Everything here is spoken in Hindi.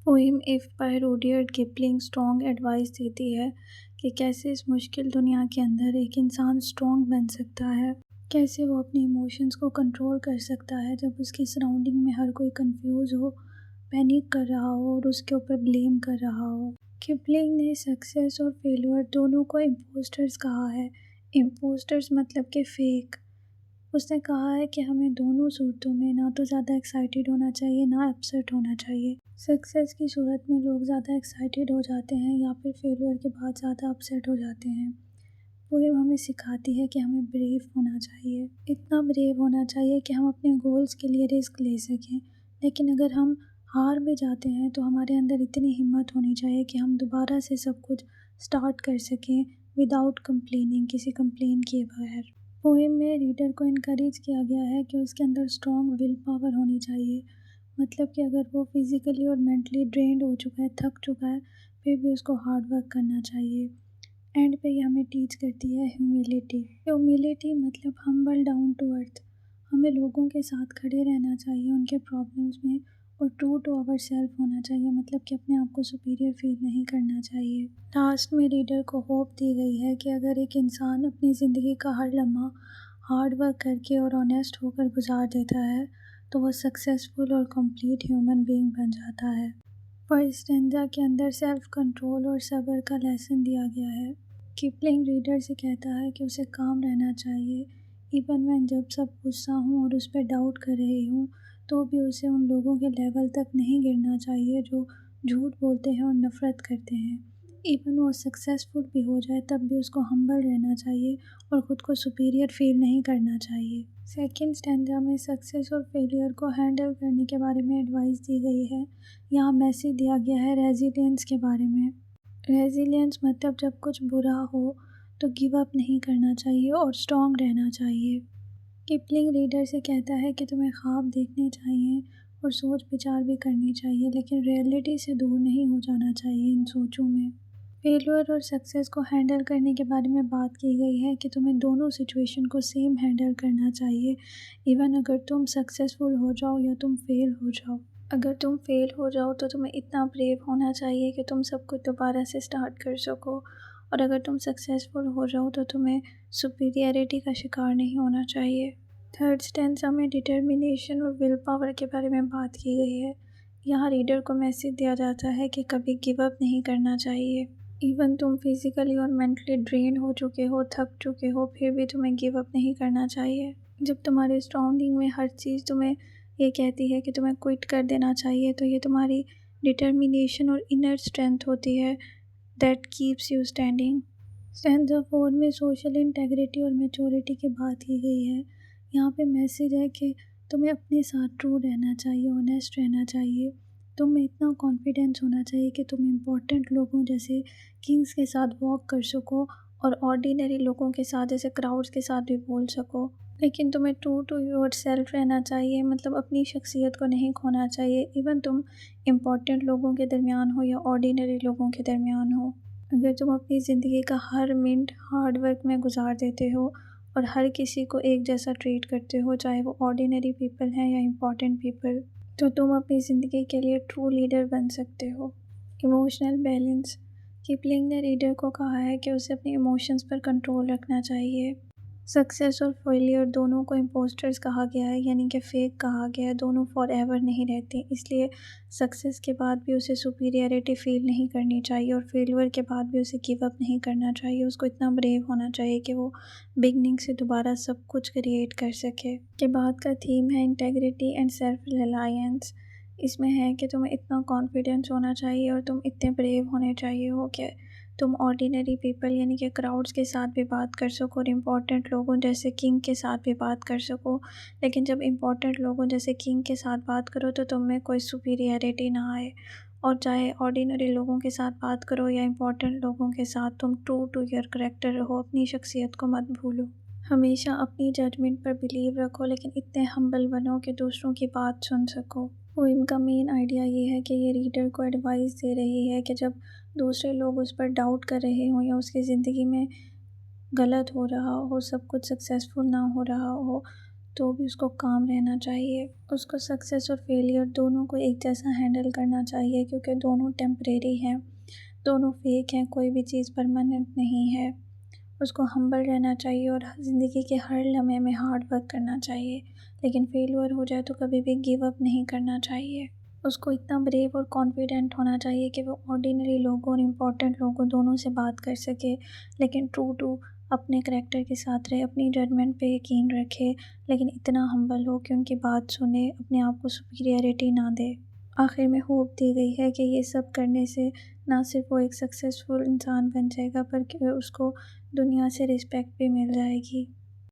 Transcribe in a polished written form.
Poem if by Rudyard Kipling strong advice देती है कि कैसे इस मुश्किल दुनिया के अंदर एक इंसान स्ट्रॉन्ग बन सकता है, कैसे वो अपने इमोशंस को कंट्रोल कर सकता है जब उसकी सराउंडिंग में हर कोई कंफ्यूज हो, पैनिक कर रहा हो और उसके ऊपर ब्लेम कर रहा हो। किपलिंग ने सक्सेस और फेलियर दोनों को इम्पोस्टर्स कहा है। इम्पोस्टर्स मतलब कि फेक। उसने कहा है कि हमें दोनों सूरतों में ना तो ज़्यादा एक्साइटेड होना चाहिए ना अपसेट होना चाहिए। सक्सेस की सूरत में लोग ज़्यादा एक्साइटेड हो जाते हैं या फिर फेलियर के बाद ज़्यादा अपसेट हो जाते हैं। पोएम हमें सिखाती है कि हमें ब्रेव होना चाहिए, इतना ब्रेव होना चाहिए कि हम अपने गोल्स के लिए रिस्क ले सकें। लेकिन अगर हम हार भी जाते हैं तो हमारे अंदर इतनी हिम्मत होनी चाहिए कि हम दोबारा से सब कुछ स्टार्ट कर सकें विदाउट कंप्लेनिंग, किसी कंप्लेन किए बगैर। पोएम में रीडर को इनकरेज किया गया है कि उसके अंदर स्ट्रॉन्ग विल पावर होनी चाहिए। मतलब कि अगर वो फिज़िकली और मेंटली ड्रेन्ड हो चुका है, थक चुका है, फिर भी उसको हार्ड वर्क करना चाहिए। एंड पे ये हमें टीच करती है ह्यूमिलिटी। ह्यूमिलिटी मतलब हम्बल डाउन टू अर्थ। हमें लोगों के साथ खड़े रहना चाहिए उनके प्रॉब्लम्स में, और ट्रू टू आवर सेल्फ होना चाहिए, मतलब कि अपने आप को सुपीरियर फील नहीं करना चाहिए। लास्ट में रीडर को होप दी गई है कि अगर एक इंसान अपनी ज़िंदगी का हर लम्हा हार्ड वर्क करके और ऑनेस्ट होकर गुजार देता है तो वह सक्सेसफुल और कंप्लीट ह्यूमन बीइंग बन जाता है। फर्स्ट स्टैंजा के अंदर सेल्फ कंट्रोल और सब्र का लेसन दिया गया है। किपलिंग रीडर से कहता है कि उसे काम रहना चाहिए, इवन व्हेन जब सब गुस्सा हूँ और उस पर डाउट कर रही हूँ तो भी उसे उन लोगों के लेवल तक नहीं गिरना चाहिए जो झूठ बोलते हैं और नफ़रत करते हैं। इवन वो सक्सेसफुल भी हो जाए तब भी उसको हम्बल रहना चाहिए और ख़ुद को सुपीरियर फील नहीं करना चाहिए। सेकंड स्टैंजा में सक्सेस और फेलियर को हैंडल करने के बारे में एडवाइस दी गई है। यहाँ मैसेज दिया गया है रेजिलियंस के बारे में। रेजिलियंस मतलब जब कुछ बुरा हो तो गिव अप नहीं करना चाहिए और स्ट्रॉन्ग रहना चाहिए। किपलिंग रीडर से कहता है कि तुम्हें ख्वाब देखने चाहिए और सोच विचार भी करनी चाहिए, लेकिन रियलिटी से दूर नहीं हो जाना चाहिए इन सोचों में। फेलियर और सक्सेस को हैंडल करने के बारे में बात की गई है कि तुम्हें दोनों सिचुएशन को सेम हैंडल करना चाहिए, इवन अगर तुम सक्सेसफुल हो जाओ या तुम फेल हो जाओ। अगर तुम फेल हो जाओ तो तुम्हें इतना ब्रेव होना चाहिए कि तुम सब कुछ दोबारा से स्टार्ट कर सको, और अगर तुम सक्सेसफुल हो जाओ तो तुम्हें सुपीरियरिटी का शिकार नहीं होना चाहिए। थर्ड स्टैंजा में डिटर्मिनेशन और विल पावर के बारे में बात की गई है। यहाँ रीडर को मैसेज दिया जाता है कि कभी गिव अप नहीं करना चाहिए। इवन तुम फिज़िकली और मेंटली ड्रेन हो चुके हो, थक चुके हो, फिर भी तुम्हें गिव अप नहीं करना चाहिए। जब तुम्हारे सराउंडिंग में हर चीज़ तुम्हें ये कहती है कि तुम्हें क्विट कर देना चाहिए तो ये तुम्हारी डिटर्मिनेशन और इनर स्ट्रेंथ होती है that keeps you standing. Stanza 4 में सोशल इंटेग्रिटी और मैच्योरिटी की बात की गई है। यहाँ पे मैसेज है कि तुम्हें अपने साथ ट्रू रहना चाहिए, ऑनेस्ट रहना चाहिए। तुम में इतना कॉन्फिडेंस होना चाहिए कि तुम इम्पोर्टेंट लोगों जैसे किंग्स के साथ वॉक कर सको और ऑर्डिनरी लोगों के साथ जैसे क्राउड्स के साथ भी बोल सको। लेकिन तुम्हें ट्रू टू योर सेल्फ रहना चाहिए, मतलब अपनी शख्सियत को नहीं खोना चाहिए, इवन तुम इम्पोर्टेंट लोगों के दरमियान हो या ऑर्डिनरी लोगों के दरमियान हो। अगर तुम अपनी ज़िंदगी का हर मिनट हार्ड वर्क में गुजार देते हो और हर किसी को एक जैसा ट्रीट करते हो, चाहे वो ऑर्डिनरी पीपल हैं या इम्पोर्टेंट पीपल, तो तुम अपनी ज़िंदगी के लिए ट्रू लीडर बन सकते हो। Emotional balance. किपलिंग ने रीडर को कहा है कि उसे अपने इमोशंस पर कंट्रोल रखना चाहिए। सक्सेस और फेलियर दोनों को इम्पोस्टर्स कहा गया है, यानी कि फेक कहा गया है। दोनों फॉर एवर नहीं रहते, इसलिए सक्सेस के बाद भी उसे सुपीरियरिटी फील नहीं करनी चाहिए और फेलियर के बाद भी उसे गिव अप नहीं करना चाहिए। उसको इतना ब्रेव होना चाहिए कि वो बिगनिंग से दोबारा सब कुछ क्रिएट कर सके। के बाद का थीम है इंटेग्रिटी एंड सेल्फ रिलायंस। इसमें है कि तुम्हें इतना कॉन्फिडेंस होना चाहिए और तुम इतने ब्रेव होने चाहिए हो कि तुम ऑर्डिनरी पीपल यानी कि क्राउड्स के साथ भी बात कर सको और इम्पॉर्टेंट लोगों जैसे किंग के साथ भी बात कर सको। लेकिन जब इम्पॉर्टेंट लोगों जैसे किंग के साथ बात करो तो तुम में कोई सुपीरियरिटी ना आए, और चाहे ऑर्डिनरी लोगों के साथ बात करो या इम्पॉर्टेंट लोगों के साथ, तुम ट्रू टू योर करेक्टर रहो, अपनी शख्सियत को मत भूलो। हमेशा अपनी जजमेंट पर बिलीव रखो, लेकिन इतने हम्बल बनो कि दूसरों की बात सुन सको। पोएम का मेन आइडिया ये है कि ये रीडर को एडवाइस दे रही है कि जब दूसरे लोग उस पर डाउट कर रहे हों या उसकी ज़िंदगी में गलत हो रहा हो, सब कुछ सक्सेसफुल ना हो रहा हो, तो भी उसको काम रहना चाहिए। उसको सक्सेस और फेलियर दोनों को एक जैसा हैंडल करना चाहिए, क्योंकि दोनों टेम्परेरी हैं, दोनों फेक हैं, कोई भी चीज़ परमानेंट नहीं है। उसको हम्बल रहना चाहिए और ज़िंदगी के हर लम्हे में हार्ड वर्क करना चाहिए, लेकिन फेलियर हो जाए तो कभी भी गिव अप नहीं करना चाहिए। उसको इतना ब्रेव और कॉन्फिडेंट होना चाहिए कि वो ऑर्डिनरी लोगों और इम्पोर्टेंट लोगों दोनों से बात कर सके, लेकिन ट्रू टू अपने करैक्टर के साथ रहे, अपनी जजमेंट पे यकीन रखे, लेकिन इतना हम्बल हो कि उनकी बात सुने, अपने आप को सुपीरियरिटी ना दे। आखिर में होप दी गई है कि ये सब करने से ना सिर्फ वो एक सक्सेसफुल इंसान बन जाएगा, बल्कि उसको दुनिया से रिस्पेक्ट भी मिल जाएगी।